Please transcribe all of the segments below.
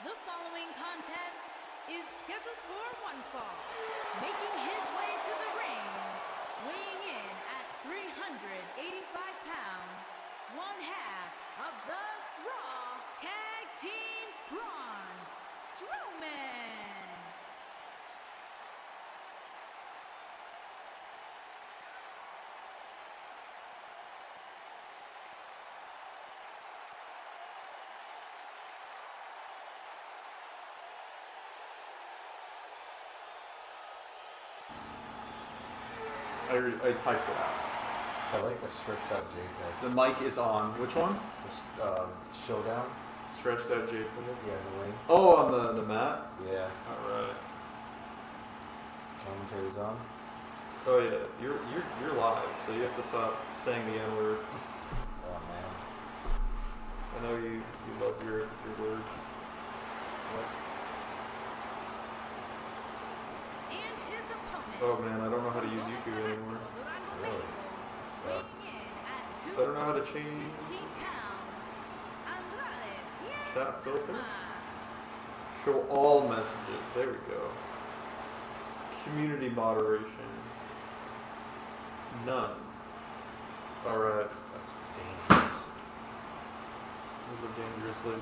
The following contest is scheduled for one fall. Making his way to the ring, weighing in at 385 pounds, one half of the Raw Tag Team Braun Strowman. I typed it out. I like the stretched out JPEG. The mic is on. Which one? This showdown. Stretched out JPEG. Yeah, the ring. Oh, on the mat? Yeah. Alright. Commentary's on. Oh yeah, you're live, so you have to stop saying the N-word. Oh man. I know you love your words. Yep. And his opponent. Oh man, I don't know how to use YouTube anymore. Really? Sucks. I don't know how to change chat filter. Show all messages. There we go. Community moderation. None. Alright. That's dangerous. We live dangerously.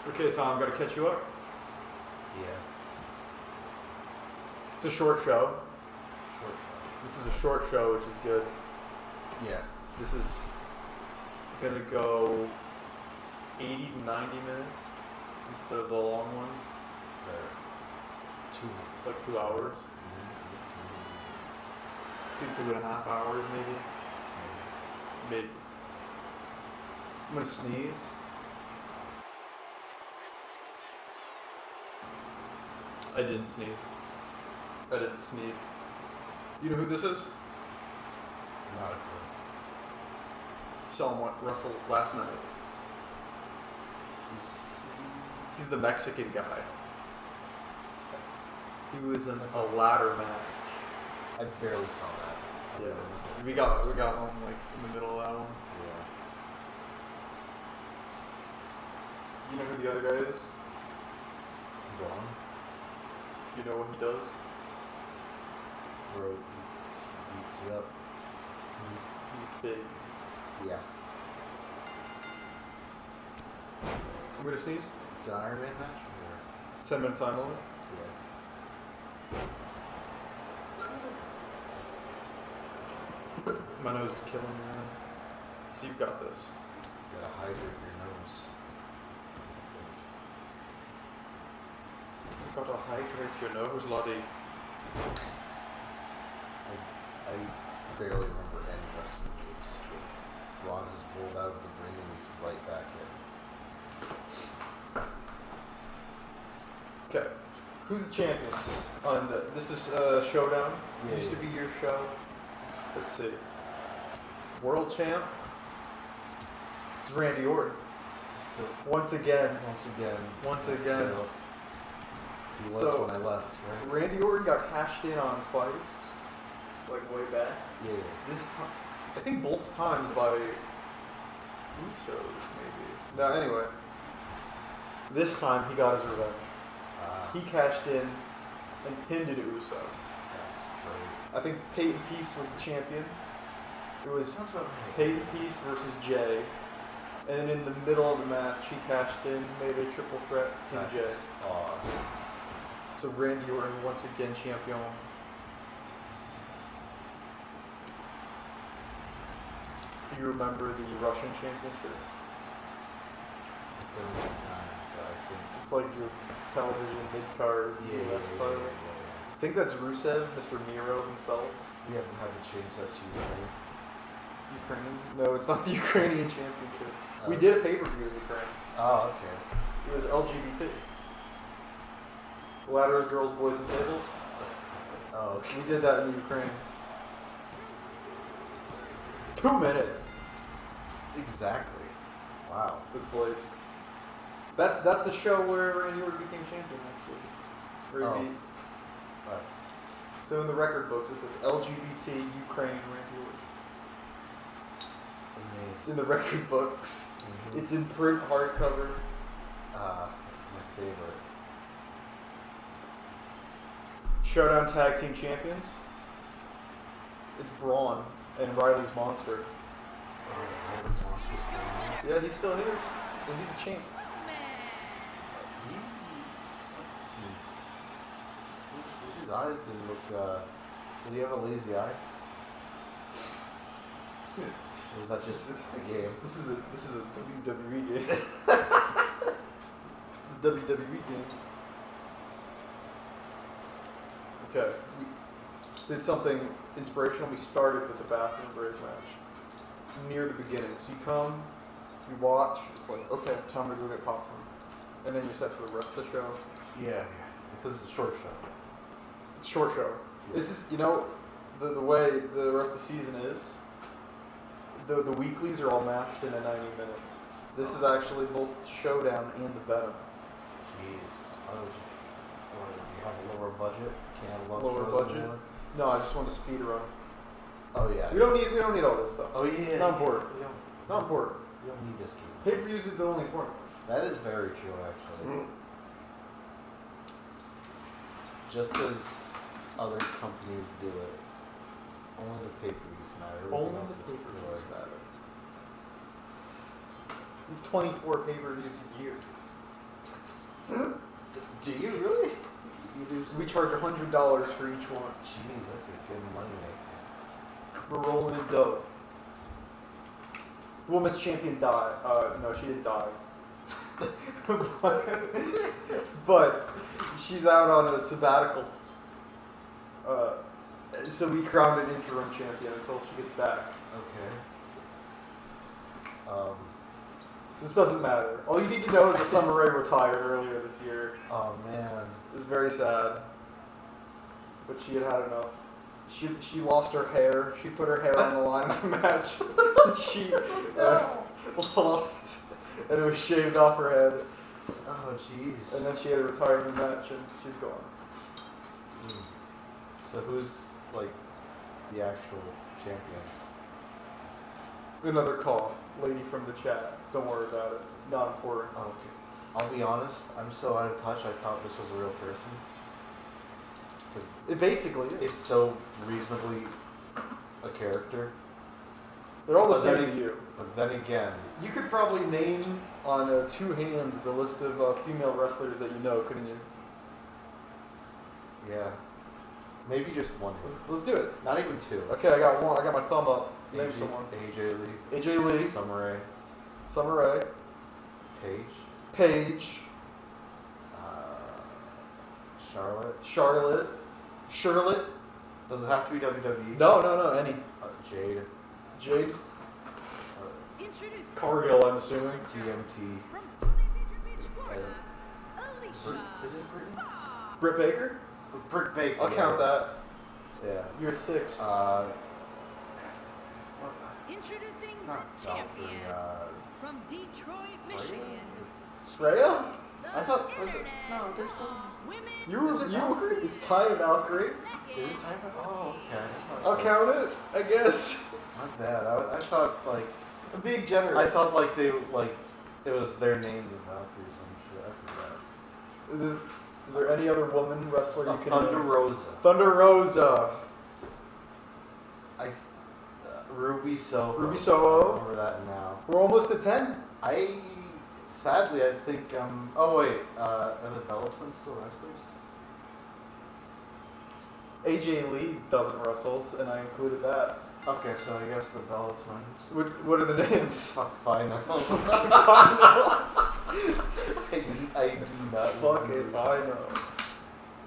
Okay, Tom, gotta catch you up. Yeah. It's a short show. Short show. This is a short show, which is good. Yeah. This is gonna go 80 to 90 minutes instead of the long ones. They're 2 hours. Mm-hmm. 2.5 hours maybe. Maybe. I'm gonna sneeze. I didn't sneeze. I didn't sneeze. You know who this is? Not a clue. Saw him wrestle last night. He's the Mexican guy. He was in a ladder match. I barely saw that. Yeah. We got home like in the middle of that one. Yeah. You know who the other guy is? Go on. You know what he does? Bro, he beats you up. He's big. Yeah. I'm gonna sneeze. It's an Iron Man match? Or? 10-minute time limit. Yeah. My nose is killing me, man. So you've got this. You gotta hydrate your nose. You've got to hydrate your nose, Lottie. I barely remember any wrestling moves. But Ron has rolled out of the ring and he's right back in. Okay. Who's the champions? This is Showdown. Yeah, Used to yeah. be your show. Let's see. World champ is Randy Orton. So, Once again. Once again. He was So, when I left, right? Randy Orton got cashed in on twice, like way back. Yeah. This time, I think both times by Usos, maybe. No, anyway. This time he got his revenge. He cashed in and pinned it Uso. That's true. I think Peyton Peace was the champion. It was Sounds about right. Peyton Peace versus Jay. And then in the middle of the match, he cashed in, made a triple threat, pinned Jay. That's awesome. So Randy Orton once again champion. Do you remember the Russian championship? Been a long time, but I think. It's like your television mid-card Yeah. US title. I think that's Rusev, Mr. Miro himself. We haven't had to change that to Ukraine. Ukraine? No, it's not the Ukrainian championship. We Oh. did a pay-per-view in Ukraine. Oh, okay. It was LGBT. Ladders, girls, boys, and tables. Oh, okay. We did that in the Ukraine. 2 minutes. Exactly. Wow. Was placed. That's the show where Randy Orton became champion, actually. Where he beat. But So in the record books, it says LGBT Ukraine Randy Orton. amazing. in the record books. Mm-hmm. It's in print hardcover. It's my favorite. Showdown Tag Team Champions. It's Braun and Riley's Monster. Oh, this monster's still in. Yeah, he's still here. And he's a champ. His eyes didn't look. Did he have a lazy eye? Or was that just the game? This is a WWE game. This is a WWE game. Okay. We did something inspirational. We started with a bathroom break match near the beginning. So you come, you watch. It's like, okay, time to go get popcorn, and then you're set for the rest of the show. Yeah, because it's a short show. It's a short show. Yeah. This is, the way the rest of the season is. The weeklies are all matched into 90 minutes. This is actually both Showdown and the Venom. Jeez. Why would you have a lower budget? Can't have lunch Lower shows budget? anymore? No, I just want to speed run. Oh yeah. We don't need all this stuff. Oh yeah. Not important. You Not important. don't need this game. Pay-per-views is the only important. That is very true, actually. Mm. Just as other companies do it, only the pay-per-views matter. Everything Only else the is pay-per-views filler. matter. We have 24 pay-per-views a year. Do you really? You do? We charge $100 for each one. Jeez, that's a good money maker. We're rolling in dough. The women's champion died. No, she didn't die. but she's out on a sabbatical. So we crowned an interim champion until she gets back. Okay. This doesn't matter. All you need to know is that Summer Rae retired earlier this year. Oh man. It was very sad. But she had enough. She lost her hair. She put her hair on the line in the match. She lost. And it was shaved off her head. Oh jeez. And then she had a retirement match and she's gone. So who's like the actual champion? Another call. Lady from the chat. Don't worry about it. Not important. Oh, okay. I'll be honest. I'm so out of touch. I thought this was a real person. Because It basically is. it's so reasonably a character. They're all the But same then- to you. But then again, You could probably name on 2 hands the list of female wrestlers that you know, couldn't you? yeah, maybe just one. Let's do it. Not even two. Okay, I got one. I got my thumb up. Name someone. AJ Lee, AJ Lee, Summer Rae, Summer Rae, Paige, Paige, Charlotte. Charlotte. Does it have to be WWE? No, any. Jade, Jade, Introducing Cargill, I'm assuming. DMT. from Huntington Beach, Florida, Alicia. Is it Brittany? Britt Baker. Britt Baker. I'll count that. Yeah. You're 6. What? Introducing Not the champion Valkyrie. from Detroit, Michigan. Freya? I thought was it? No, there's some. Women. Is it Valkyrie? It's Ty Valkyrie. Is it type of? Oh, okay. I'll count it, I guess. Not bad. I thought like I'm being generous. I thought like they like it was their name in Valkyrie or some shit. I forgot. Is there any other woman wrestler you can Thunder name? Rosa. Thunder Rosa. Ruby Soho. Ruby Soho. I remember that now. We're almost at 10. Sadly I think oh wait, are the Bella Twins still wrestlers? AJ Lee doesn't wrestle, and I included that. Okay, so I guess the Bella Twins. What are the names? Fuck finals. I do not. Fuck remember. if I know.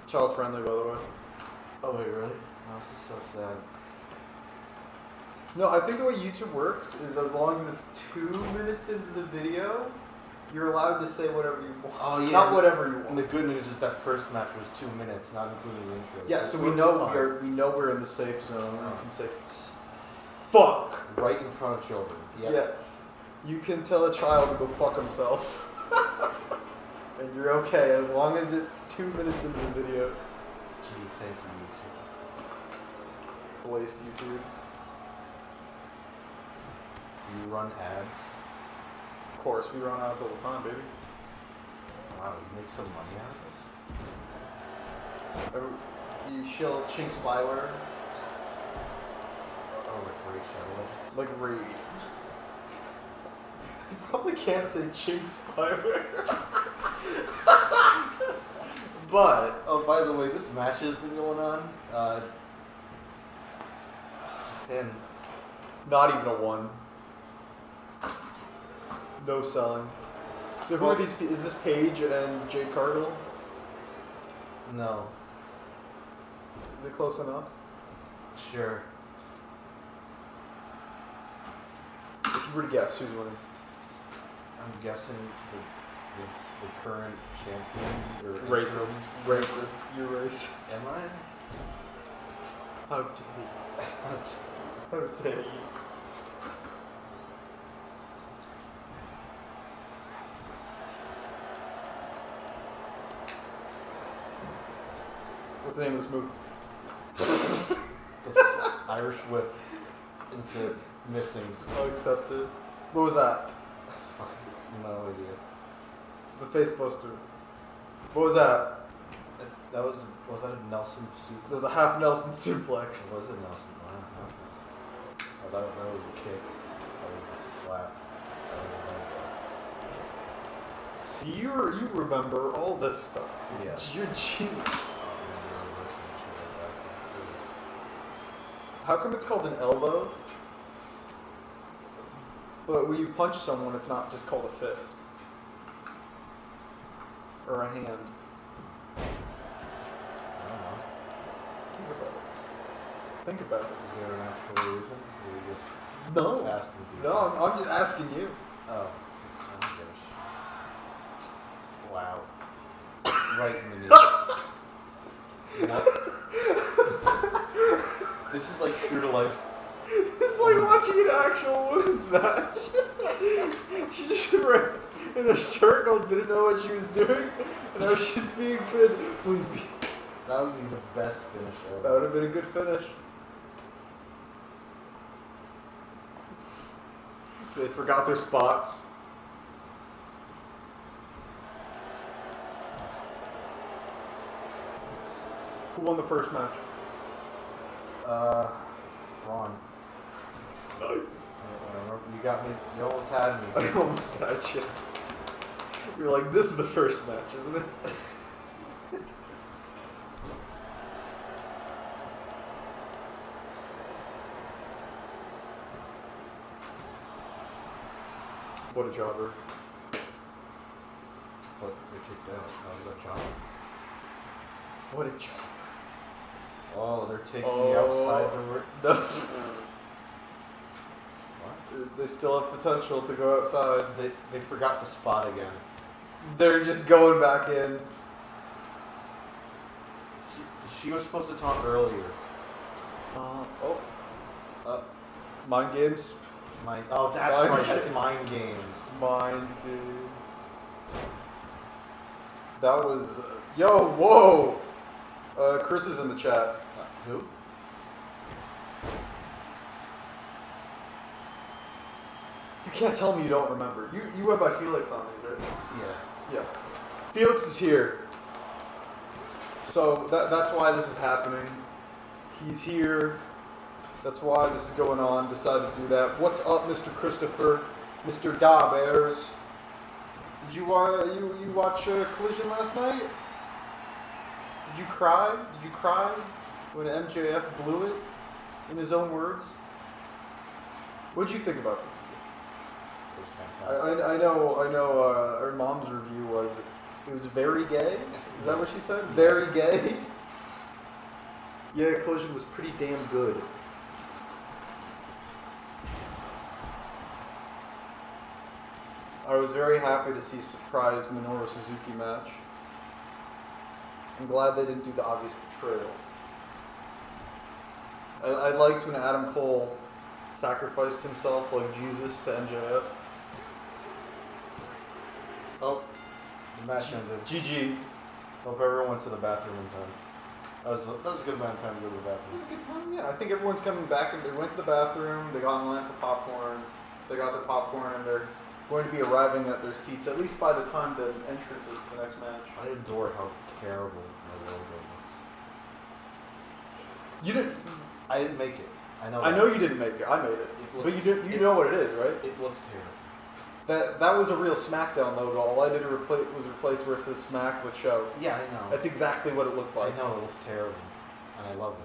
Child friendly, by the way. Oh wait, really? Oh, this is so sad. No, I think the way YouTube works is as long as it's 2 minutes into the video, you're allowed to say whatever you want. Oh yeah. Not whatever you And the want. good news is that first match was 2 minutes, not including the intro. Yeah, so we we're know fine. we know we're in the safe zone. Oh. You can say fuck. Right in front of children. Yep. Yes. You can tell a child to go fuck himself. And you're okay as long as it's 2 minutes into the video. Gee, thank you, YouTube. Blazed YouTube. Do you run ads? Of course, we run ads all the time, baby. Wow, you make some money out of this? You shill chink spyware. Oh, like Raid Shadow Legends? Like Raid. You probably can't say chink spyware. But, oh, by the way, this match has been going on. It's been not even a 1. No selling. So who are these? Is this Paige and Jade Cargill? no, Is it close enough? sure. If you were to guess, who's winning? I'm guessing the current champion or Racist. interim- Racist. You're racist. Am I? How dare you? How dare you? What's the name of this move? The Irish whip into missing. I'll accept it. What was that? Fuck, no idea. It was a face buster. What was that? That was that a Nelson soup? It was a half Nelson Or suplex. was it Nelson? Wow, not Nelson. Oh, that was a kick. That was a slap. That was an elbow. See, you remember all this stuff. Yes. You're genius. And then the reverse and shit like that. How come it's called an elbow? But when you punch someone, it's not just called a fist. Or a hand. I don't know. Think about it. Think about it. Is there an actual reason? Or are you just No. asking people? No, I'm just asking you. Oh, son of a bitch. Wow. Right in the middle. What? This is like true to life. It's like watching an actual women's match. She just ran in a circle, didn't know what she was doing, and now she's being pinned. Please be. That would be the best finish That ever. would have been a good finish. They forgot their spots. Who won the first match? Ron. Nice. You got me. You almost had me. I almost had you. You were like, this is the first match, isn't it? What a jobber. But they kicked out. How was that job? What a jobber. Oh, they're taking me outside the ring. No. What? They still have potential to go outside. They forgot the spot again. They're just going back in. She was supposed to talk earlier. Mind games? Oh, that's Mind right. games. That's mind games. Mind games. That was. Yo, whoa! Chris is in the chat. Who? You can't tell me you don't remember. You went by Felix on these, right? Yeah. Yeah. Felix is here. So that's why this is happening. He's here. That's why this is going on. Decided to do that. What's up, Mr. Christopher? Mr. Da Bears? Did you you watch Collision last night? Did you cry? Did you cry when MJF blew it? In his own words? What'd you think about It was fantastic. I know. Our mom's review was it was very gay. Is that what she said? Very gay. Yeah, Collision was pretty damn good. I was very happy to see surprise Minoru Suzuki match. I'm glad they didn't do the obvious betrayal. I liked when Adam Cole sacrificed himself like Jesus to MJF. Oh, the match ended. GG. Hope everyone went to the bathroom in time. That was a good amount of time to go to the It was bathroom. a good time, yeah. I think everyone's coming back and they went to the bathroom, they got in line for popcorn. They got their popcorn and they're going to be arriving at their seats at least by the time the entrance is for the next match. I adore how terrible my logo looks. You didn't. I didn't make it. I know. I know you didn't make it. I made it. But you didn't. You know what it is, right? It looks terrible. That was a real SmackDown logo. All I did was replace where it says Smack with Show. Yeah, I know. That's exactly what it looked like. I know it looks terrible, and I love it.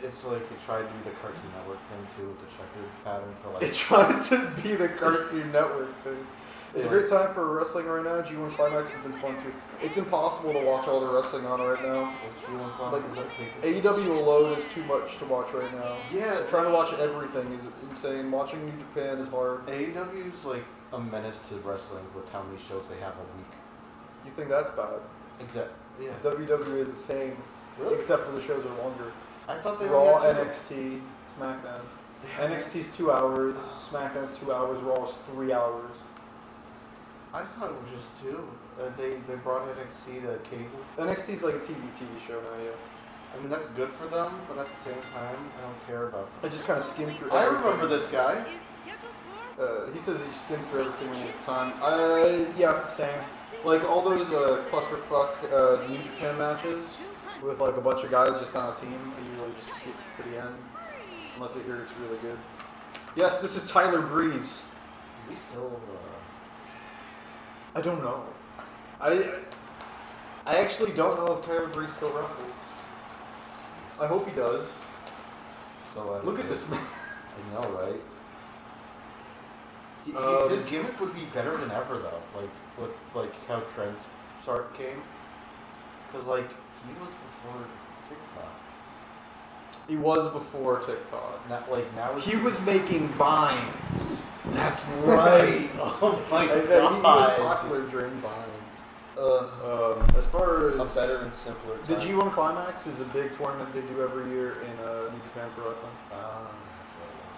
It's like it tried to be the Cartoon Network thing too, with the checkered pattern for like. It tried to be the Cartoon Network thing. It's a great time for wrestling right now. G1 Climax has been fun too. It's impossible to watch all the wrestling on right now. What's G1 Climax? Like, Is that big? AEW alone is too much to watch right now. Yeah. So trying to watch everything is insane. Watching New Japan is hard. AEW is like a menace to wrestling with how many shows they have a week. You think that's bad? Yeah. WWE is the same, Really? except for the shows are longer. I thought they Raw, only had 2. NXT, SmackDown. They have NXT's 2 hours, SmackDown's 2 hours, Raw is 3 hours. I thought it was just 2. They brought NXT to cable. NXT's like a TV show now, yeah. I mean, that's good for them, but at the same time, I don't care about them. I just kind of skimmed through I everything. remember this guy. Is scheduled for He says he skimmed through everything when he has time. Yeah, same. Like all those clusterfuck New Japan matches with like a bunch of guys just on a team, I usually just skip to the end. Unless I hear it's really good. Yes, this is Tyler Breeze. Is he still? I don't know. I actually don't know if Tyler Breeze still wrestles. I hope he does. So Look at this man. I know, right? His gimmick would be better than ever, though. Like with like how Trent's start came, because like he was before TikTok. He was before TikTok. Now He was making vines. That's right. Oh my I bet god. he was popular during vines. As far as A better and simpler the time. G1 Climax is a big tournament they do every year in New Japan Pro Wrestling.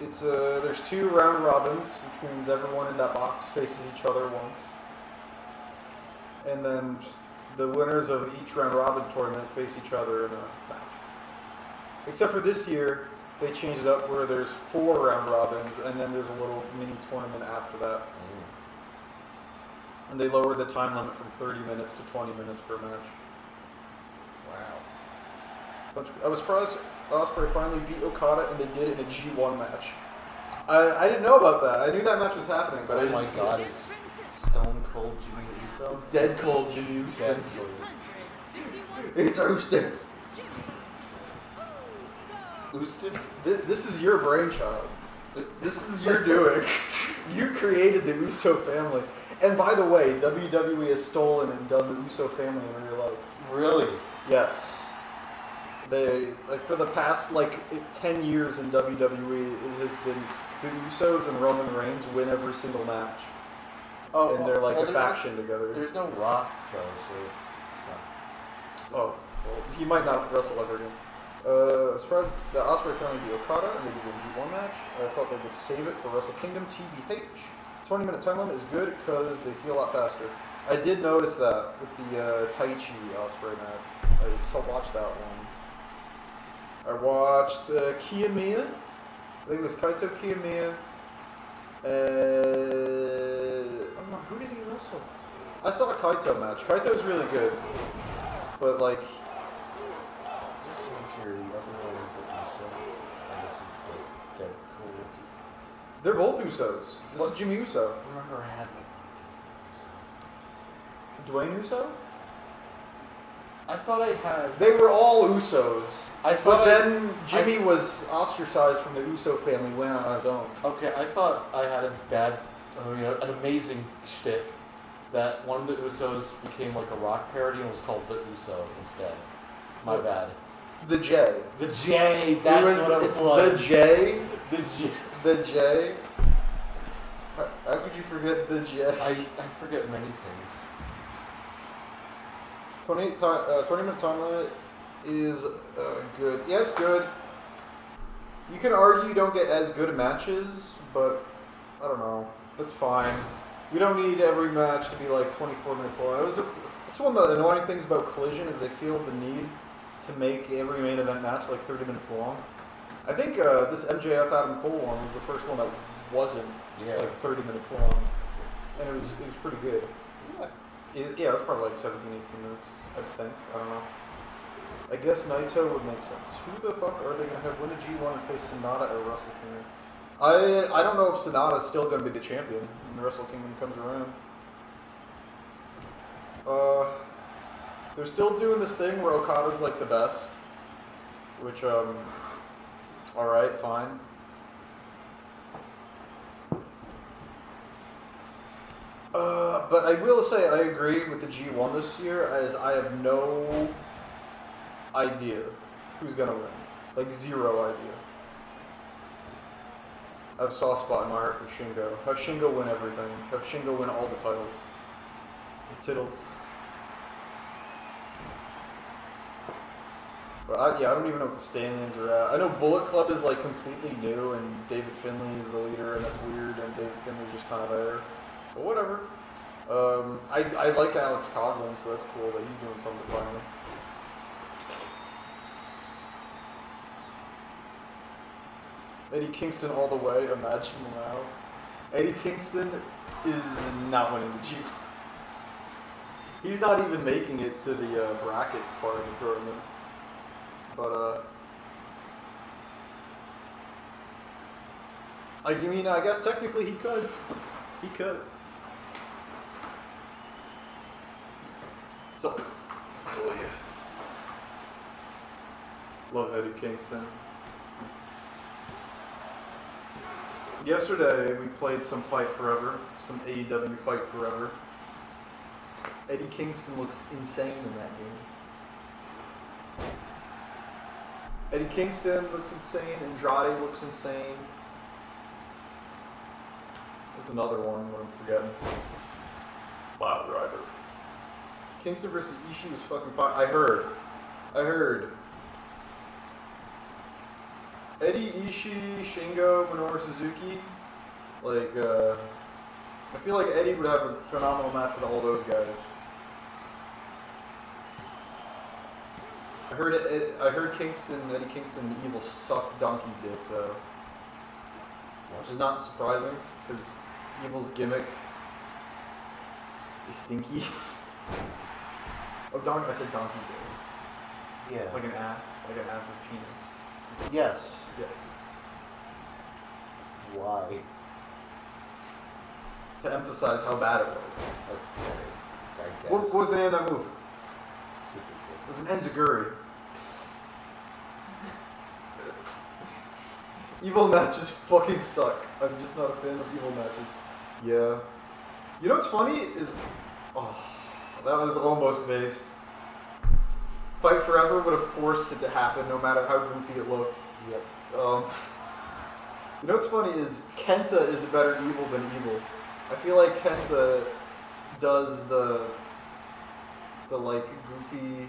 That's It's there's 2 round robins, which means everyone in that box faces each other once, and then the winners of each round robin tournament face each other in a match. Except for this year, they changed it up where there's 4 round robins, and then there's a little mini tournament after that. And they lowered the time limit from 30 minutes to 20 minutes per match. Wow. I was surprised Ospreay finally beat Okada, and they did it in a G1 match. I didn't know about that. I knew that match was happening, but I Oh didn't my see god, it. it's Stone Cold Jimmy Uso. It's dead cold Jimmy Dead Houston. cold. It's Houston. Houston? This is your brainchild. This is your doing. You created the Uso family. And by the way, WWE has stolen and done the Uso family in real life. Really? Yes. They, like, for the past, 10 years in WWE, it has been the Usos and Roman Reigns win every single match. Oh, And they're like well, a faction together. There's no Rock, though, so it's not. Oh, well, he might not wrestle ever again. As far as the Ospreay family beat Okada and they did a G1 match, I thought they would save it for Wrestle Kingdom TBH. 20-minute time limit is good because they feel a lot faster. I did notice that with the Taichi Ospreay match. I still watched that one. I watched Kiyomiya. I think it was Kaito Kiyomiya. Oh, who did he wrestle? I saw a Kaito match. Kaito's really good. But, Just to make sure the other one is the Uso, and this is the Dead Cool. they're both Usos. This is Jimmy Uso. Remember, I had my Uso. Dwayne Uso? I thought I had. They were all Usos. I But thought then Jimmy was ostracized from the Uso family, went out on his own. Okay, I thought I had a bad, an amazing shtick. That one of the Usos became like a rock parody and was called the Uso instead. My bad. The J. The J, that's what it it's was. The J. The J. The J. How could you forget the J? I forget many things. 20-minute time limit is good. Yeah, it's good. You can argue you don't get as good matches, but I don't know. That's fine. We don't need every match to be 24 minutes long. It's one of the annoying things about Collision is they feel the need to make every main event match 30 minutes long. I think this MJF Adam Cole one was the first one that wasn't like 30 minutes long, and it was pretty good. Yeah, it was probably like 17, 18 minutes. I think. I don't know. I guess Naito would make sense. Who the fuck are they gonna have win the G1 and face Sonata or Wrestle Kingdom? I don't know if Sonata's still gonna be the champion when the Wrestle Kingdom comes around. They're still doing this thing where Okada's like the best, which alright, fine. But I will say I agree with the G1 this year, as I have no idea who's gonna win. Like, zero idea. I have a soft spot in my heart for Shingo. Have Shingo win everything. Have Shingo win all the titles. The titles. But I don't even know what the stand-ins are at. I know Bullet Club is like completely new, and David Finlay is the leader, and that's weird, and David Finlay's just kind of there. So whatever. I like Alex Coughlin, so that's cool that he's doing something finally. Eddie Kingston all the way, imagine now. Eddie Kingston is not winning the G. He's not even making it to the brackets part of the tournament. But, I mean, I guess technically he could. He could. So, oh yeah. Love Eddie Kingston. Yesterday we played some Fight Forever, some AEW Fight Forever. Eddie Kingston looks insane in that game. Eddie Kingston looks insane, Andrade looks insane. There's another one that I'm forgetting. Wild Rider. Kingston versus Ishii was fucking fine. I heard. Eddie, Ishii, Shingo, Minoru Suzuki. Like, I feel like Eddie would have a phenomenal match with all those guys. I heard Eddie Kingston and Evil suck donkey dick though. Which is not surprising, because Evil's gimmick is stinky. Oh, I said donkey dick. Yeah. Like an ass's penis. Yes. Yeah. Why? To emphasize how bad it was. Okay. I guess. What was the name of that move? Super It was an enziguri. Evil matches fucking suck. I'm just not a fan of evil matches. Yeah. You know what's funny is... Oh, that was almost based. Fight Forever would have forced it to happen no matter how goofy it looked. Yep. You know what's funny is Kenta is a better evil than evil. I feel like Kenta does the like goofy,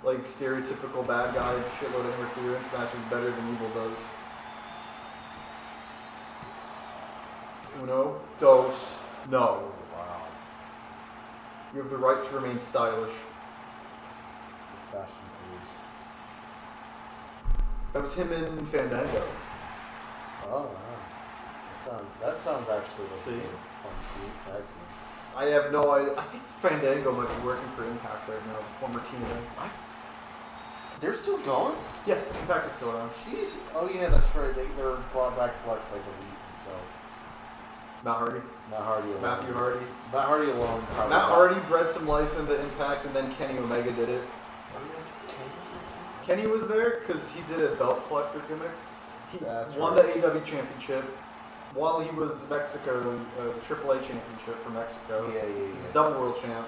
like stereotypical bad guy shitload of interference matches better than evil does. Uno, dos, no. Wow. You have the right to remain stylish. The fashion police. That was him in Fandango. Oh wow. That sounds actually like See? a fun team, tag team. I have no idea. I think Fandango might be working for Impact right now, former TNA. They're still going? Yeah, Impact is still on. Jeez. Oh yeah, that's right. They're brought back to life by the Elite himself. Matt Hardy. Matt Hardy alone. Matthew Hardy. Matt Hardy alone. Probably Matt not. Hardy bred some life into Impact, and then Kenny Omega did it. Oh, yeah, that's what Kenny was into? Kenny was there because he did a belt collector gimmick. He That's won right. the AEW championship while he was Mexico, the AAA championship for Mexico. Yeah. He's a double world champ.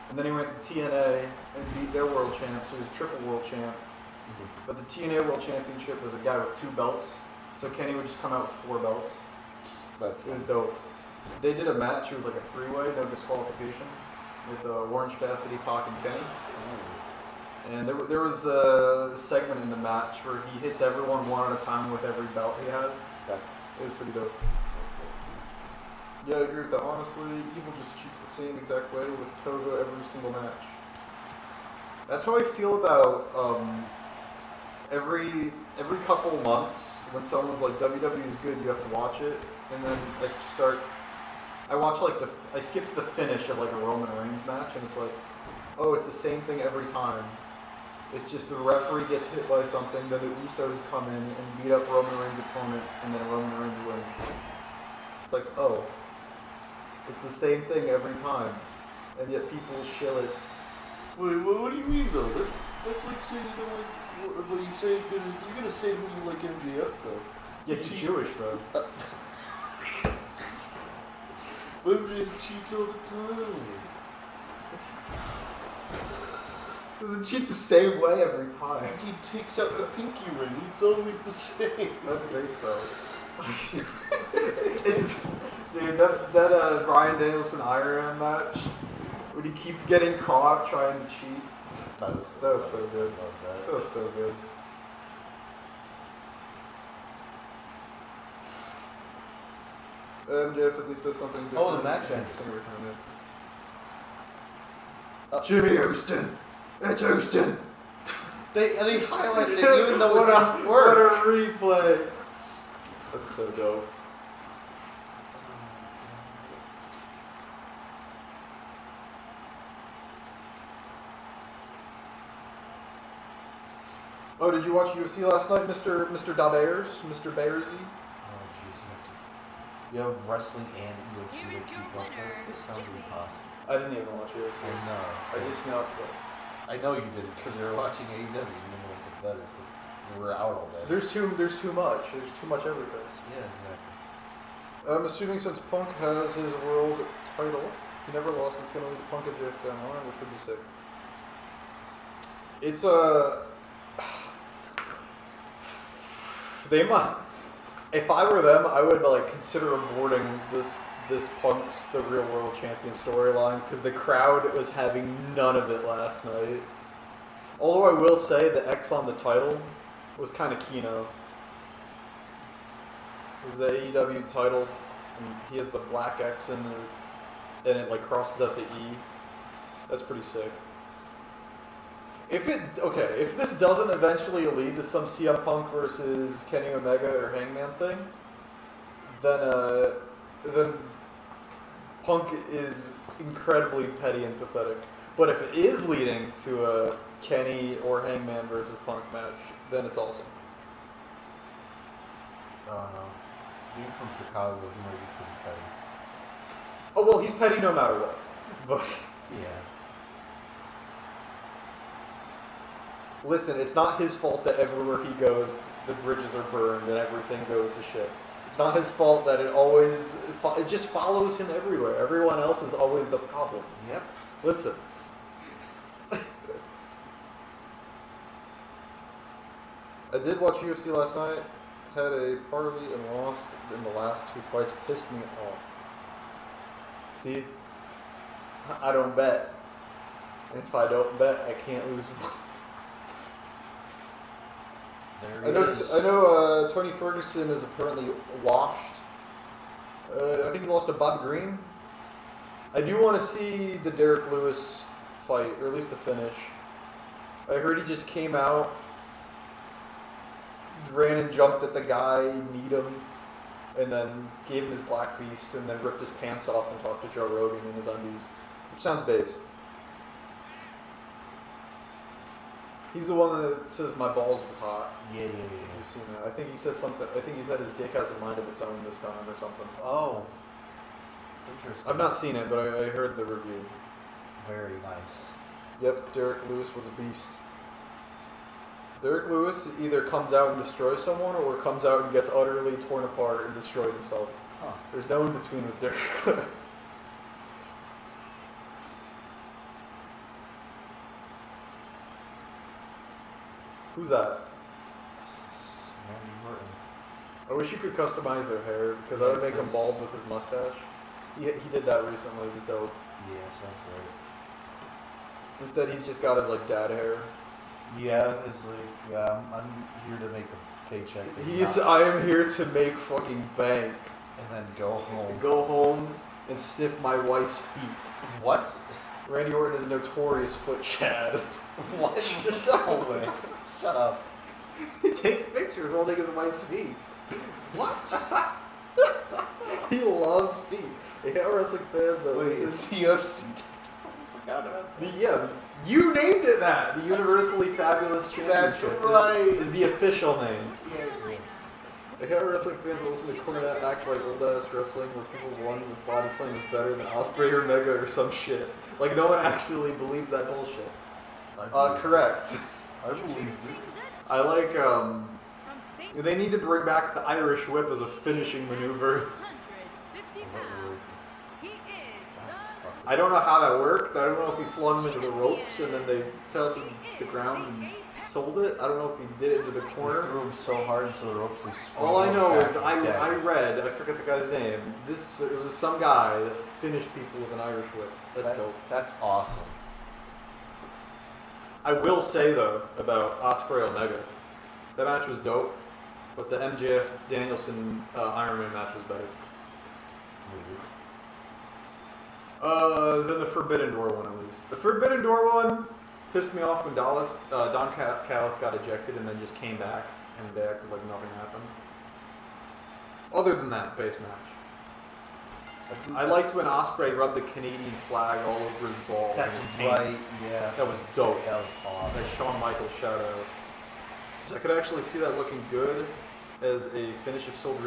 And then he went to TNA and beat their world champ, so he was triple world champ. Mm-hmm. But the TNA world championship was a guy with 2 belts, so Kenny would just come out with 4 belts. That's It was fun. dope. They did a match, it was like a 3-way, no disqualification, with Orange Cassidy, Pac, and Kenny. And there was a segment in the match where he hits everyone one at a time with every belt he has. It was pretty dope. Yeah, I agree with that. Honestly, Evil just cheats the same exact way with Toga every single match. That's how I feel about every every couple of months, when someone's like, WWE is good, you have to watch it. And then I watch I skip to the finish of like a Roman Reigns match, and it's like, oh, it's the same thing every time. It's just the referee gets hit by something, then the Usos come in and beat up Roman Reigns' opponent, and then Roman Reigns wins. It's like, oh, it's the same thing every time, and yet people shill it. Wait, what do you mean though? That's like saying you don't like what you say. You're gonna say when you like MJF though. Yeah, he's Jewish though. MJF cheats all the time. Doesn't cheat the same way every time. He takes out the pinky ring. It's always the same. That's base though. It's dude that Bryan Danielson Iron Man match when he keeps getting caught trying to cheat. That was so good. That was so good. MJF at least does something different. Oh, the match ended. Every time, yeah. Jimmy Houston. It's Houston. They highlighted it even though it didn't work. What a replay. That's so dope. Oh, did you watch UFC last night, Mr. Dabears? Mr. Bearsy? Oh, jeez. You have wrestling and UFC Here to is your keep up winner, with. This sounds Jimmy. impossible. I didn't even watch UFC. I know. I just know. I know you didn't because you were watching AEW. You didn't know what better. So you were out all day. There's too much. There's too much everything. Yeah, exactly. I'm assuming since Punk has his world title, he never lost, it's going to lead to Punk and JF down the line, which would be sick. It's they might. If I were them, I would like consider aborting this Punk's the real world champion storyline because the crowd was having none of it last night. Although I will say the X on the title was kind of Kino. It was the AEW title, and he has the black X and it like crosses up the E. That's pretty sick. If this doesn't eventually lead to some CM Punk versus Kenny Omega or Hangman thing, then Punk is incredibly petty and pathetic. But if it is leading to a Kenny or Hangman versus Punk match, then it's awesome. Oh no. Being from Chicago, he might be pretty petty. Oh well, he's petty no matter what. But yeah. Listen, it's not his fault that everywhere he goes, the bridges are burned and everything goes to shit. It's not his fault that it just follows him everywhere. Everyone else is always the problem. Yep. Listen. I did watch UFC last night. Had a parlay and lost in the last two fights. Pissed me off. See? I don't bet. And if I don't bet, I can't lose money. I know Tony Ferguson is apparently washed. I think he lost to Bob Green. I do want to see the Derek Lewis fight, or at least the finish. I heard he just came out, ran and jumped at the guy, kneed him, and then gave him his Black Beast, and then ripped his pants off and talked to Joe Rogan in his undies. Which sounds base. He's the one that says my balls was hot. Yeah. If you've seen that. I think he said something. I think he said his dick has a mind of its own this time or something. Oh. Interesting. I've not seen it, but I heard the review. Very nice. Yep, Derek Lewis was a beast. Derek Lewis either comes out and destroys someone or comes out and gets utterly torn apart and destroyed himself. Huh. There's no in between with Derek Lewis. Who's that? Randy Orton. I wish you could customize their hair because I would make him bald with his mustache. He did that recently. It was dope. Yeah, sounds great. Instead, he's just got his like dad hair. Yeah, it's like I'm here to make a paycheck. I am here to make fucking bank. And then go home. Go home and sniff my wife's feet. What? Randy Orton is a notorious foot chad. What? No way. Shut up. He takes pictures holding his wife's feet. What? He loves feet. They have wrestling fans that Wait, listen. it's UFC. I forgot about that. You named it that. The Universally Fabulous Championship. That's right. Is the official name. Yeah, They have wrestling fans that listen to Cornette act like old ass wrestling where people won with body slam is better than Osprey or Mega or some shit. Like no one actually believes that bullshit. Correct. I believe it. I like they need to bring back the Irish whip as a finishing maneuver. I don't know how that worked. I don't know if he flung them into the ropes and then they fell to the ground and sold it. I don't know if he did it into the He corner. threw him so hard into the ropes. All I know is I read, I forget the guy's name. It was some guy that finished people with an Irish whip. That's dope. That's awesome. I will say though about Osprey Omega, that match was dope, but the MJF Danielson Iron Man match was better. Than the Forbidden Door one at least. The Forbidden Door one pissed me off when Don Callis got ejected and then just came back and they acted like nothing happened. Other than that, base match. I liked when Osprey rubbed the Canadian flag all over his ball. That's his right, tank. yeah. That was dope. That was awesome. That Shawn Michaels shout out. I could actually see that looking good as a finish if sold.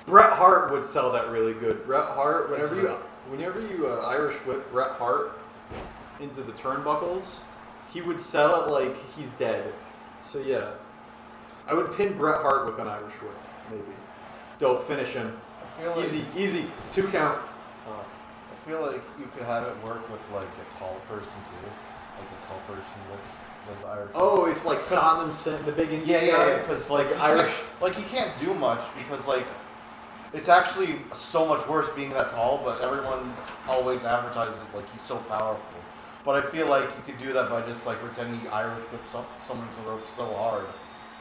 Bret Hart would sell that really good. Bret Hart, whenever you Irish whip Bret Hart into the turnbuckles, he would sell it like he's dead. So yeah, I would pin Bret Hart with an Irish whip, maybe. Dope, finish him. I feel like, Easy, 2 count. I feel like you could have it work with like a tall person too, like a tall person does the Irish. Oh, if like Sonam sent the big Indian guy? because like Irish. Like you can't do much because like it's actually so much worse being that tall, but everyone always advertises it like he's so powerful. But I feel like you could do that by just like pretending you Irish whip someone into the ropes so hard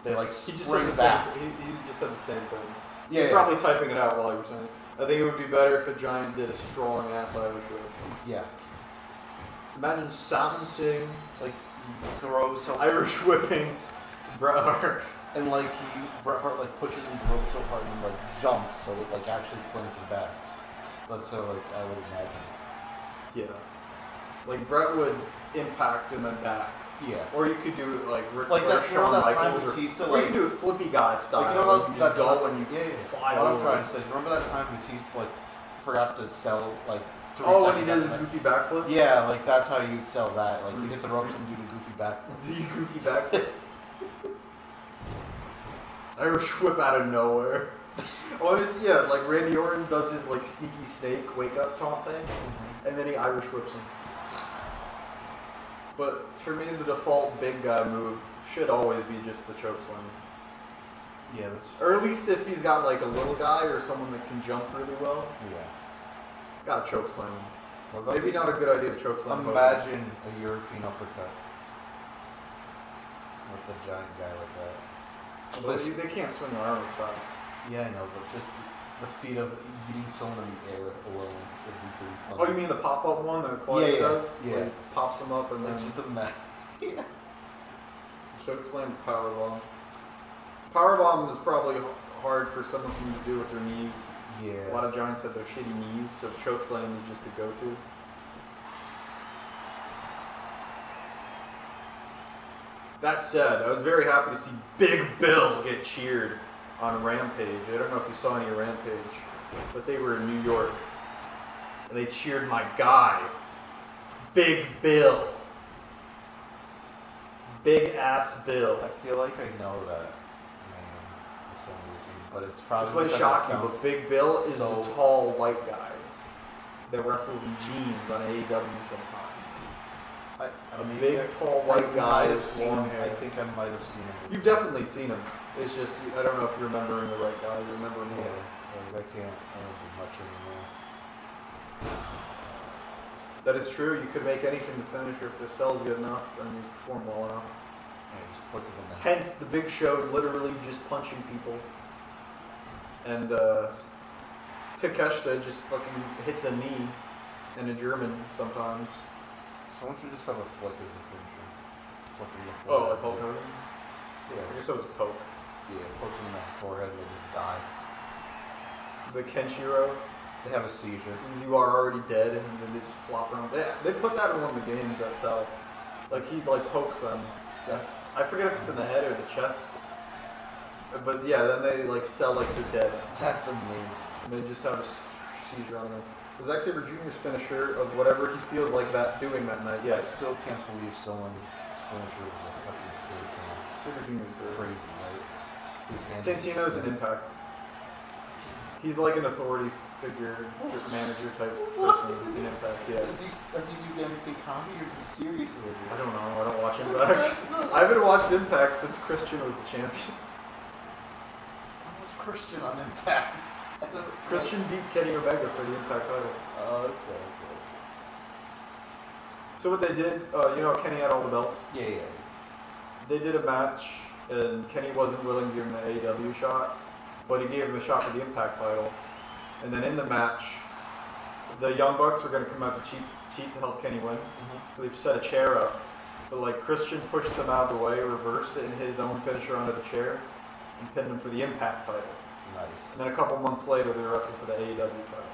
they like spring back. He just said the same thing. Yeah, He's probably typing it out while you were saying it. I think it would be better if a giant did a strong ass Irish whip. Yeah. Imagine Sam Singh Like he throws so Irish whipping Bret Hart. and like Bret Hart like pushes him to the rope so hard and like jumps so it like actually flings him back. That's how like I would imagine. Yeah. Like Bret would impact and then back. Yeah. Or you could do it like that, Shawn that time Michaels, Batista, or you could do it flippy guy style. Like, you know where what, you that just go time, and you fly What I'm over. trying to say is, remember that time Batista like forgot to sell like 3 Oh, when he seconds does after his goofy backflip? Yeah, like that's how you'd sell that. Like you hit the ropes and do the goofy backflip. Do you goofy backflip? Irish whip out of nowhere. Oh, yeah, like Randy Orton does his like sneaky snake wake up taunt thing, and then he Irish whips him. But for me, the default big guy move should always be just the choke slam. Yeah, that's Or at least if he's got like a little guy or someone that can jump really well, yeah. gotta choke slam him. What about Maybe not a good idea to choke slam him. imagine a European uppercut with a giant guy like that. But they can't swing their arms fast. Yeah, I know, but just the feat of eating someone in the air alone would be pretty fun. Oh, you mean the pop-up one that Claudia Yeah, does? yeah. Where he pops them up and like then just imagine. Yeah. choke slam, powerbomb. Powerbomb is probably hard for some of them to do with their knees. A lot Yeah. of giants have their shitty knees, so choke slam is just the go-to. That said, I was very happy to see Big Bill get cheered on Rampage. I don't know if you saw any of Rampage, but they were in New York. And they cheered my guy, Big Bill. Big ass Bill. I feel like I know that name for some reason, but it's probably This might because shock it you, sounds but Big Bill is so- the tall white guy that wrestles in jeans on AEW sometimes. A maybe big, tall white guy might have with seen long him. hair. I think I might have seen him. You've definitely seen him. It's just, I don't know if you're remembering the right guy. You remember him. Yeah, like I can't remember much anymore. That is true. You could make anything the finisher if the cell's good enough and you perform well enough. Yeah, just flick him in the head. Hence, the Big Show literally just punching people. And Takeshita just fucking hits a knee and a German sometimes. Someone should just have a flick as a finisher. Flick in the Oh, forehead. like Hulk Hogan? Yeah, I guess that was a poke. yeah, poking them in the forehead and they just die. The Kenshiro, They have a seizure. because you are already dead and then they just flop around. They put that in one of the games that sell. Like he like pokes them. That's I forget if it's in the head or the chest. But yeah, then they like sell like they're dead. amazing. And they just have a seizure on them. It was Xavier Jr.'s finisher of whatever he feels like that doing that night. I Yes. still can't believe someone's finisher was a fucking snake hand. Xavier Jr.'s great. Crazy, right? His hand is Santino's an snake. impact. He's like an authority figure, manager type person in impact. Yeah. Does he do anything comedy or is he serious with it? I don't know. I don't watch Impact. I haven't watched Impact since Christian was the champion. What's Christian on Impact? Christian beat Kenny Omega for the Impact title. Okay. So what they did, Kenny had all the belts. Yeah. They did a match, and Kenny wasn't willing to give him the AEW shot, but he gave him a shot for the Impact title. And then in the match, the Young Bucks were going to come out to cheat to help Kenny win. So they set a chair up, but like Christian pushed them out of the way, reversed it, and hit his own finisher onto the chair, and pinned him for the Impact title. Nice. And then a couple months later, they wrestled for the AEW title.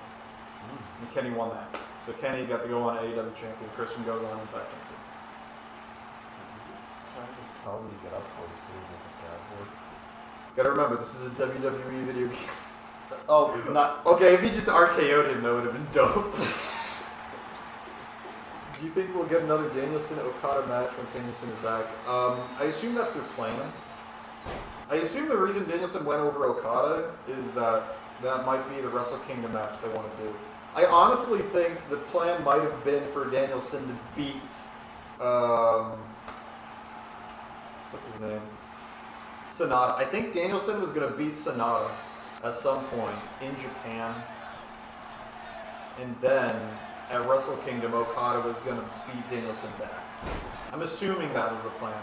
And Kenny won that. So Kenny got to go on AEW champion. Christian goes on Impact champion. Trying to tell him to get up close so he make a sad boy. Gotta remember, this is a WWE video game. Oh, not. Okay, if he just RKO'd him, that would have been dope. Do you think we'll get another Danielson-Okada match when Danielson is back? I assume that's their plan. I assume the reason Danielson went over Okada is that might be the Wrestle Kingdom match they want to do. I honestly think the plan might have been for Danielson to beat, what's his name? Sonata. I think Danielson was going to beat Sonata at some point in Japan. And then at Wrestle Kingdom, Okada was going to beat Danielson back. I'm assuming that was the plan.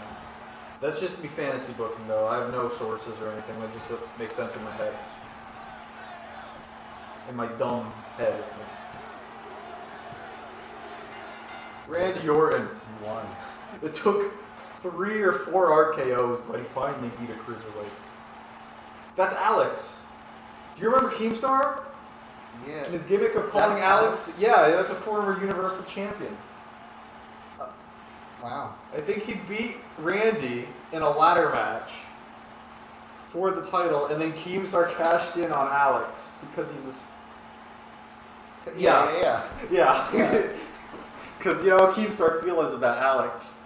That's just me fantasy booking though. I have no sources or anything. That's just what makes sense in my head. In my dumb head. Randy Orton Won. It took 3 or 4 RKOs, but he finally beat a cruiserweight. That's Alex. Do you remember Keemstar? Yeah. And his gimmick of calling That's Alex? Alex? Yeah, that's a former Universal Champion. Wow. I think he beat Randy in a ladder match for the title, and then Keemstar cashed in on Alex because he's a... Yeah. Yeah. Because, you know, Keemstar feels about Alex.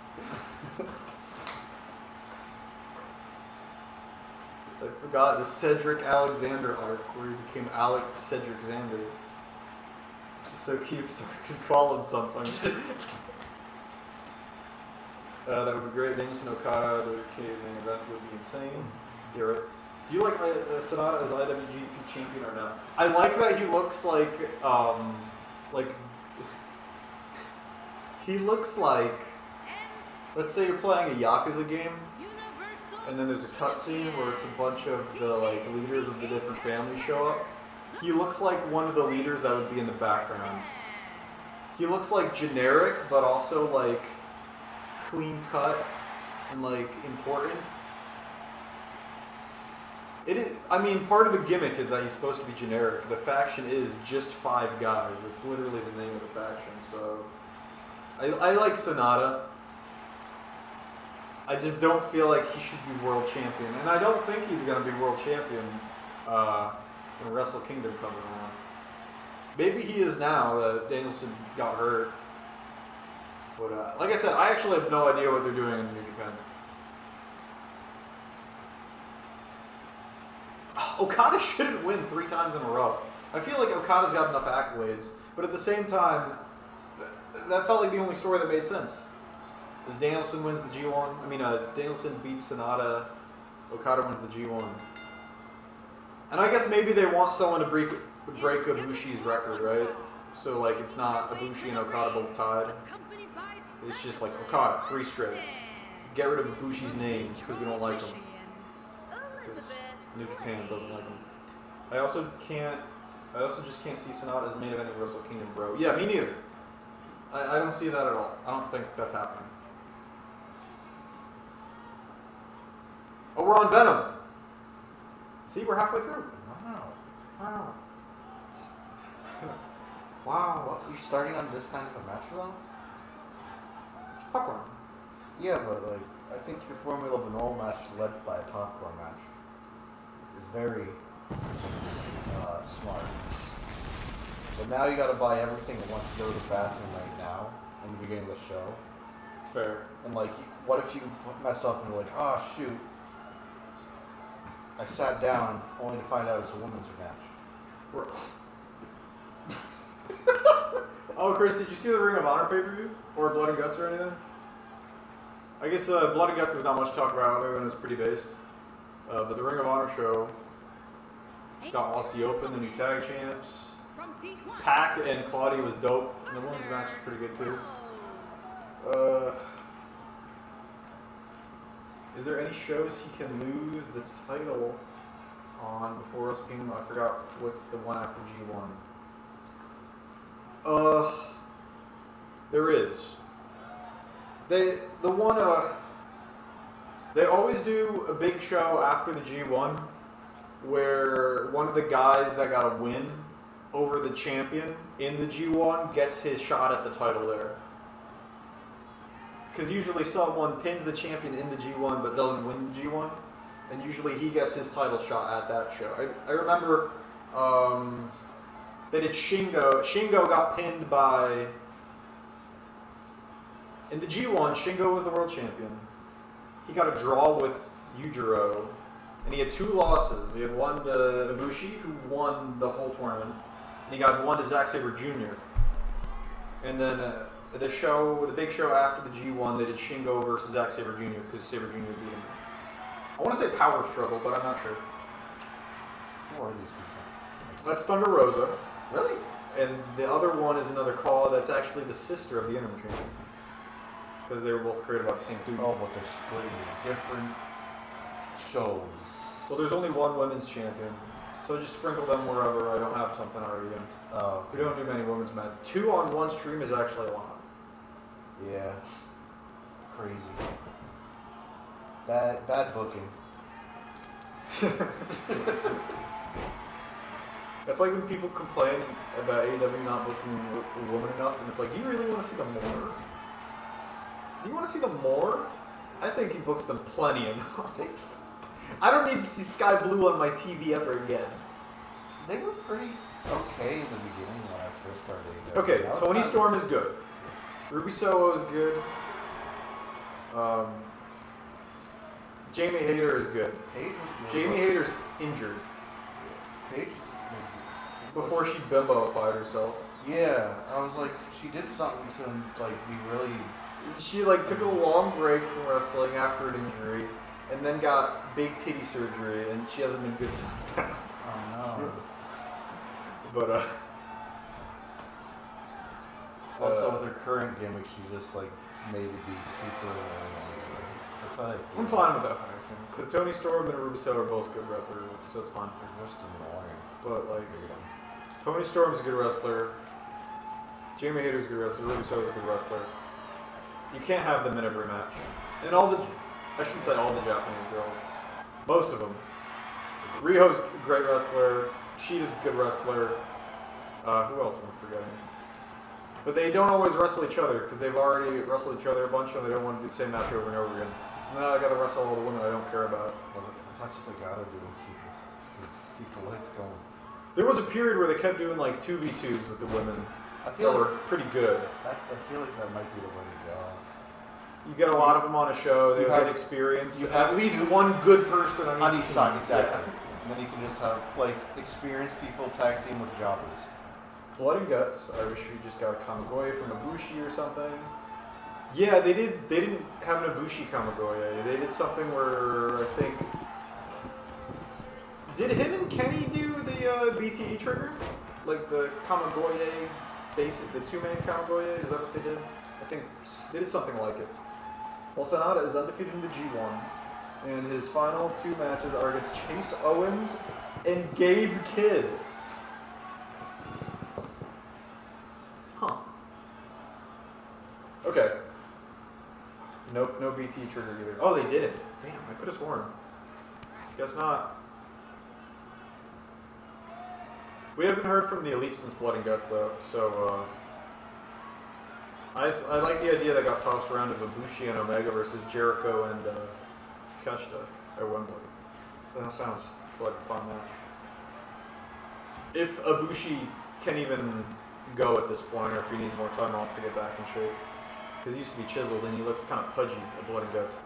I forgot the Cedric Alexander arc where he became Alex Cedric Xander. Just so Keemstar could call him something. That would be great. Danielson Okada, the main event would be insane. You're right. Do you like Sonata as IWGP champion or not? I like that he looks like he looks like, let's say you're playing a Yakuza game, and then there's a cutscene where it's a bunch of the like leaders of the different families show up. He looks like one of the leaders that would be in the background. He looks like generic, but also like clean cut and like important. It is. I mean, part of the gimmick is that he's supposed to be generic. The faction is just 5 guys. That's literally the name of the faction. So, I like Sonata. I just don't feel like he should be world champion, and I don't think he's gonna be world champion when Wrestle Kingdom comes around. Maybe he is now that Danielson got hurt. But like I said, I actually have no idea what they're doing in New Japan. Okada shouldn't win 3 times in a row. I feel like Okada's got enough accolades, but at the same time, that felt like the only story that made sense. As Danielson wins the G1, Danielson beats Sonata, Okada wins the G1. And I guess maybe they want someone to break Ibushi's record, right? So like it's not Ibushi and Okada both tied. It's just like Okada, 3 straight. Get rid of Ibushi's name because we don't like him. Because New Japan doesn't like him. I also just can't see Sonata as main event in Wrestle Kingdom, bro. Yeah, me neither. I don't see that at all. I don't think that's happening. we're on Venom. See, we're halfway through. Wow. Wow. Wow. What? You're starting on this kind of a match though? It's popcorn. Yeah, but like, I think your formula of a normal match led by a popcorn match is very smart. But now you gotta buy everything that wants to go to the bathroom right now in the beginning of the show. It's fair. And like, what if you mess up and you're like, oh shoot, I sat down only to find out it's a women's match. Oh, Chris, did you see the Ring of Honor pay-per-view? Or Blood and Guts or anything? I guess Blood and Guts is not much to talk about other than it's pretty based. But the Ring of Honor show got Aussie Open, the new tag champs. Pac and Claudia was dope. And the women's match is pretty good too. Is there any shows he can lose the title on before Wrestle Kingdom? I forgot what's the one after G1. There is. They always do a big show after the G1 where one of the guys that got a win over the champion in the G1 gets his shot at the title there. Because usually someone pins the champion in the G1 but doesn't win the G1. And usually he gets his title shot at that show. I remember they did Shingo. Shingo got pinned by... In the G1, Shingo was the world champion. He got a draw with Yujiro. And he had 2 losses. He had one to Ibushi, who won the whole tournament. And he got one to Zack Sabre Jr. And then the big show after the G1, they did Shingo versus Zack Sabre Jr. because Sabre Jr. beat him. I want to say Power Struggle, but I'm not sure. Who are these people? That's Thunder Rosa. Really? And the other one is another call that's actually the sister of the Interim Champion. Because they were both created by the same dude. Oh, but they're split into different shows. Well, there's only one women's champion. So just sprinkle them wherever I don't have something already in. Oh. We don't do many women's matches. 2 on one stream is actually a lot. Yeah. Crazy. Bad booking. It's like when people complain about AEW not booking women enough, and it's like, do you really want to see them more? Do you want to see them more? I think he books them plenty enough. I don't need to see Sky Blue on my TV ever again. They were pretty okay in the beginning when I first started AEW. Okay, Tony Storm is good. Ruby Soho is good. Jamie Hayter is good. Paige was good. Jamie Hayter's injured. Yeah. Paige was good. Before she bimboified herself. Yeah, I was like, she did something to like be really... She like took a long break from wrestling after an injury, and then got big titty surgery, and she hasn't been good since then. Oh no. But also with her current gimmick, she just like made it be super annoying. That's how I feel. I'm fine with that faction, because Tony Storm and Ruby Soho are both good wrestlers, so it's fine. They're just annoying. But like, Tony Storm's a good wrestler. Jamie Hayter's a good wrestler. Ruby Soho's a good wrestler. You can't have them in every match. And I shouldn't say all the Japanese girls. Most of them. Riho's a great wrestler. Sheeta's a good wrestler. Who else am I forgetting? But they don't always wrestle each other because they've already wrestled each other a bunch and they don't want to do the same match over and over again. So now I got to wrestle all the women I don't care about. Well, that's what they gotta do to keep the lights going. There was a period where they kept doing like 2v2s with the women. I feel that like were pretty good. I feel like that might be the way to go. You get a lot of them on a show. They get experience. You have at least one good person on each side, exactly. Yeah. And then you can just have like experienced people tag team with jobbers. Blood and Guts. I wish we just got a Kamigoye from Ibushi or something. Yeah, they did. They didn't have an Ibushi Kamigoye. They did something where I think did him and Kenny do the BTE trigger, like the Kamigoye, basic the 2-man Kamigoye. Is that what they did? I think they did something like it. Well, Sonata is undefeated in the G1, and his final 2 matches are against Chase Owens and Gabe Kidd. Huh. Okay. Nope, no BT trigger either. Oh, they didn't. Damn, I could have sworn. Guess not. We haven't heard from the Elite since Blood and Guts, though, so, I like the idea that got tossed around of Ibushi and Omega versus Jericho and, Keshta at Wembley. That sounds like a fun match. If Ibushi can even go at this point, or if he needs more time off to get back in shape. Because he used to be chiseled and he looked kind of pudgy at Blood and Guts.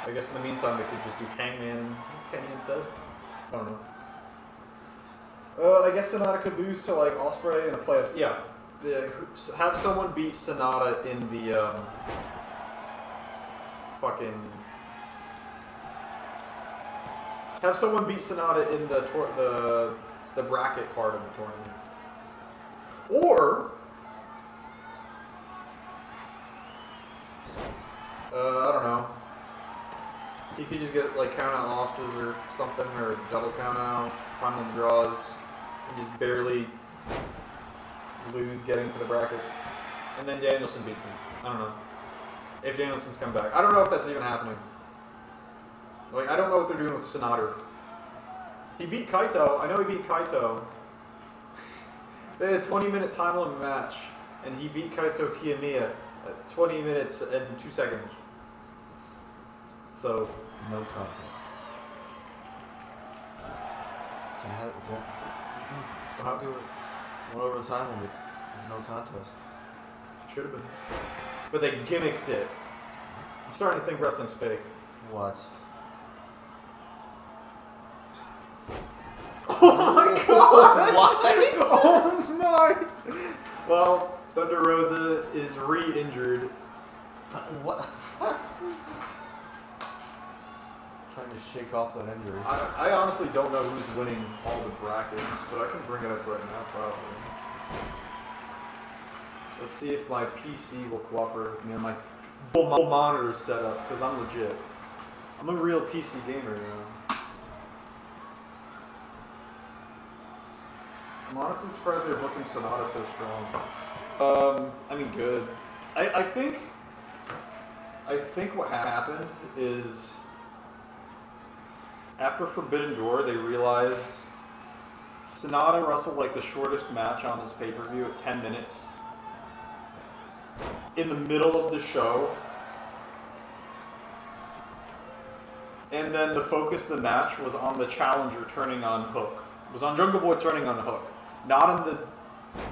I guess in the meantime they could just do Hangman and Kenny instead. I don't know. I guess Sonata could lose to like Ospreay in the playoffs. Yeah. Have someone beat Sonata in the Have someone beat Sonata in the bracket part of the tournament. Or I don't know. He could just get like count out losses or something, or double count out, final draws, and just barely lose getting to the bracket. And then Danielson beats him. I don't know. If Danielson's come back. I don't know if that's even happening. Like, I don't know what they're doing with Sonata. He beat Kaito. I know he beat Kaito. They had a 20-minute time limit match, and he beat Kaito Kiyomiya at 20 minutes and 2 seconds. So, no contest. Can't do it. One over the time limit. There's no contest. Should have been. But they gimmicked it. I'm starting to think wrestling's fake. What? Oh my god! What? Oh my! Well, Thunder Rosa is re-injured. What? Trying to shake off that injury. I honestly don't know who's winning all the brackets, but I can bring it up right now, probably. Let's see if my PC will cooperate with me and my monitor set up, because I'm legit. I'm a real PC gamer, you know. I'm honestly surprised they're booking Sonata so strong. I mean, good. I think what happened is after Forbidden Door, they realized Sonata wrestled like the shortest match on this pay-per-view at 10 minutes. In the middle of the show. And then the focus of the match was on the challenger turning on Hook. It was on Jungle Boy turning on Hook. Not on the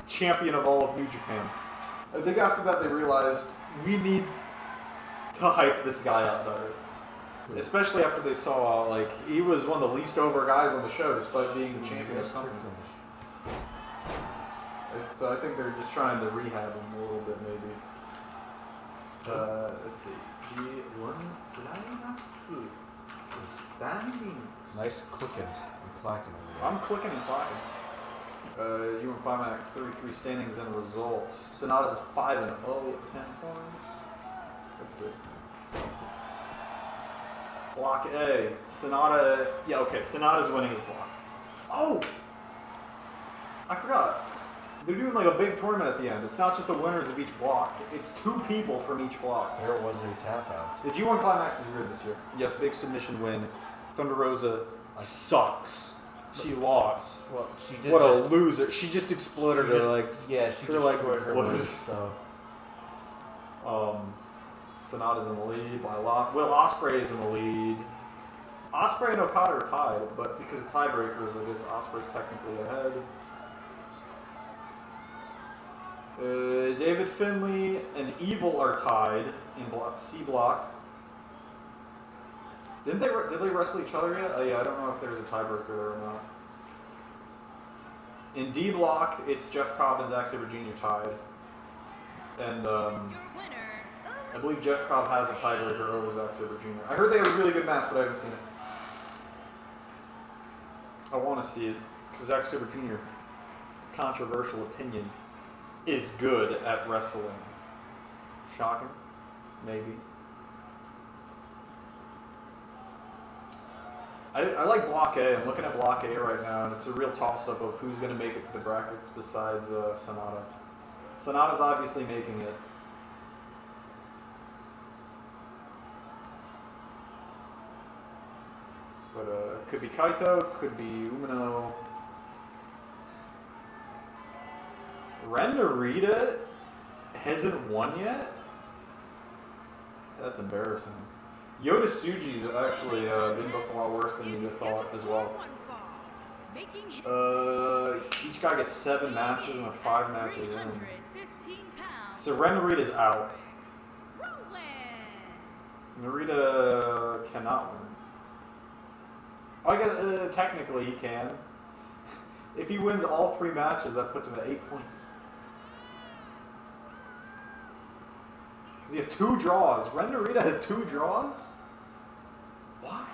champion of all of New Japan. I think after that they realized we need to hype this guy up better. Especially after they saw, like, he was one of the least over guys on the show despite being the champion of something. I think they're just trying to rehab him a little bit, maybe. Let's see. G1 standings. Nice clicking and clacking. I'm clicking and clacking. You and Climax 33 standings and results. Sonata's 5-0 at 10 points. Let's see. Block A. Sonata. Yeah, okay. Sonata's winning his block. Oh! I forgot. They're doing like a big tournament at the end. It's not just the winners of each block. It's 2 people from each block. There was a tap out. The G1 Climax is weird this year. Yes, big submission win. Thunder Rosa sucks. She lost. Well, she did. What a loser! She just exploded her legs. Yeah, she her legs exploded. Legs, so. Sonata's in the lead by a lot. Will Ospreay is in the lead. Ospreay and Okada are tied, but because of tiebreakers, I guess Ospreay's technically ahead. David Finlay and Evil are tied in C block. Did they wrestle each other yet? Yeah, I don't know if there's a tiebreaker or not. In D block, it's Jeff Cobb and Zack Sabre Jr. tied. And I believe Jeff Cobb has the tiebreaker over Zack Sabre Jr. I heard they have a really good match, but I haven't seen it. I want to see it, because Zack Sabre Jr., controversial opinion, is good at wrestling. Shocking? Maybe. I like Block A. I'm looking at Block A right now, and it's a real toss-up of who's going to make it to the brackets besides Sonata. Sonata's obviously making it. But could be Kaito, could be Umino. Ren Narita hasn't won yet? That's embarrassing. Yoda Tsuji's actually been booked a lot worse than you thought as well. Each guy gets 7 matches and a 5 matches in. So Ren Narita's out. Narita cannot win. I guess technically he can. If he wins all 3 matches, that puts him at 8 points. Because he has 2 draws. Ren Narita has 2 draws? Why?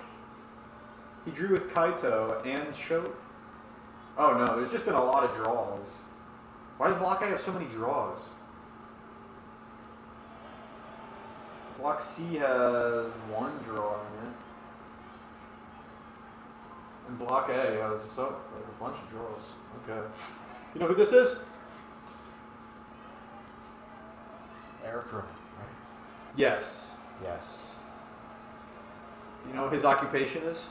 He drew with Kaito and Sho. Oh no, there's just been a lot of draws. Why does Block A have so many draws? Block C has 1 draw in it. And Block A has like a bunch of draws. Okay. You know who this is? Eric Rowe, right? Yes. Yes. You know what his occupation is?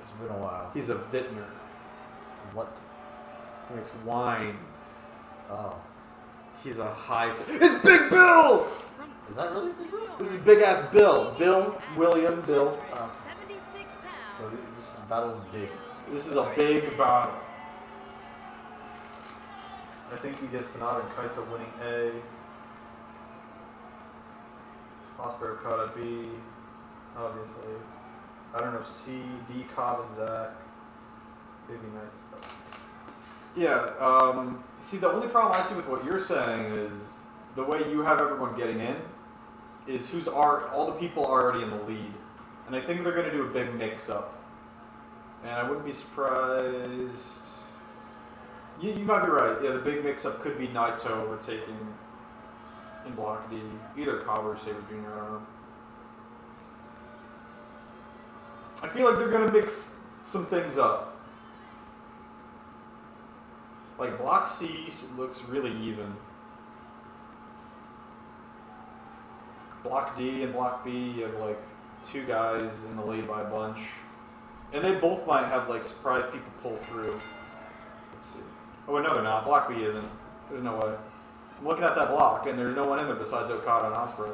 It's been a while. He's a vintner. What? He makes wine. Oh. He's a high... It's Big Bill! Is that really Big Bill? This is Big Ass Bill. Bill, William, Bill. So this is a battle of big. This is a big battle. I think he gets Sonata and Kaito winning A. Osprey Okada B. Obviously. I don't know, C, D, Cobb, and Zach. Maybe nice. Yeah, see, the only problem I see with what you're saying is the way you have everyone getting in is all the people already in the lead. And I think they're going to do a big mix-up. And I wouldn't be surprised... You might be right. Yeah, the big mix-up could be Naito overtaking in Block D. Either Cobb or Sabre Jr., I don't know. I feel like they're going to mix some things up. Like, Block C looks really even. Block D and Block B, you have, like, 2 guys in the lead by a bunch. And they both might have, like, surprise people pull through. Let's see. Oh, wait, no, they're not. Block B isn't. There's no way. I'm looking at that block, and there's no one in there besides Okada and Osprey.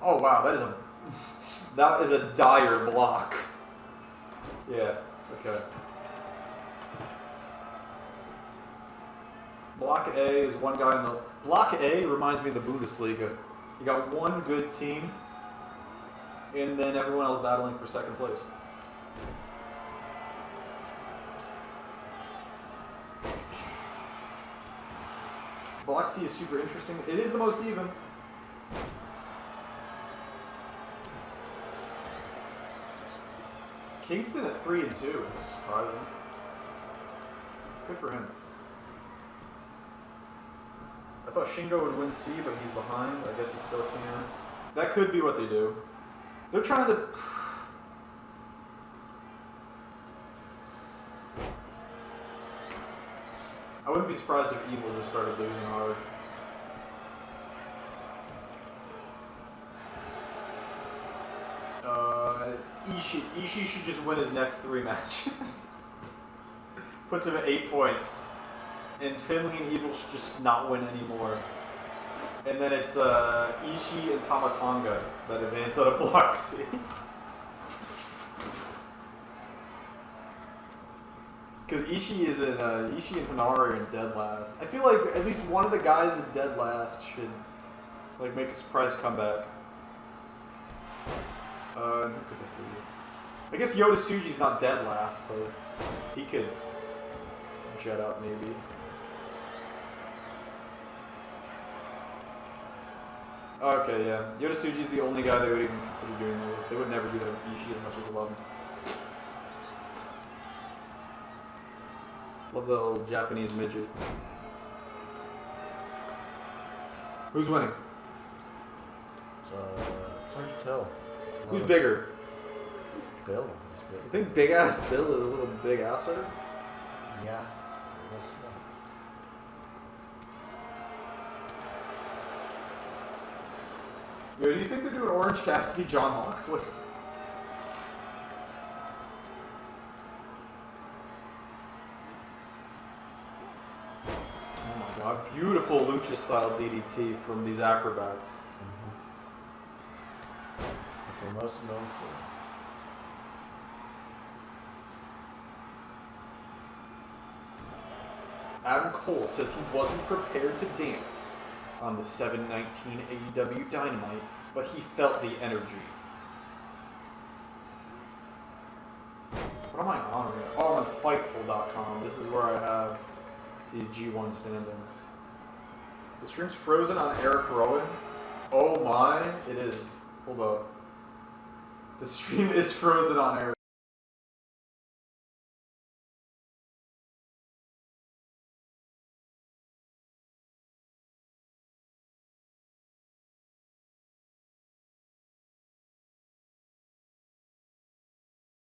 Oh, wow, that is a dire block. Yeah, okay. Block A is one guy in the... Block A reminds me of the Bundesliga. You got one good team, and then everyone else battling for second place. Block C is super interesting. It is the most even. Kingston at 3 and 2 is surprising. Good for him. I thought Shingo would win C, but he's behind. I guess he still can. That could be what they do. They're trying to... I wouldn't be surprised if Evil just started losing hard. Ishii should just win his next 3 matches. Puts him at 8 points. And Finley and Evil should just not win anymore. And then it's Ishii and Tamatonga that advance out of Block C. Because Ishii and Hanare are in dead last. I feel like at least one of the guys in dead last should like make a surprise comeback. Who could that be? I guess Yoda Tsuji's not dead last, but he could jet up maybe. Okay, yeah. Yoda Tsuji's the only guy they would even consider doing that with. They would never do that with Ishii as much as 11. Love the little Japanese midget. Who's winning? It's hard to tell. Who's bigger? Bill is big. You think big ass Bill is a little big asser? Yeah, I guess so. Yo, do you think they're doing Orange Cassidy, John Moxley? A beautiful lucha-style DDT from these acrobats. What they're most known for. Adam Cole says he wasn't prepared to dance on the 7/19 AEW Dynamite, but he felt the energy. What am I on right now? Oh, I'm on Fightful.com. This is where I have these G1 standings. The stream's frozen on Eric Rowan. Oh my, it is. Hold up. The stream is frozen on Eric.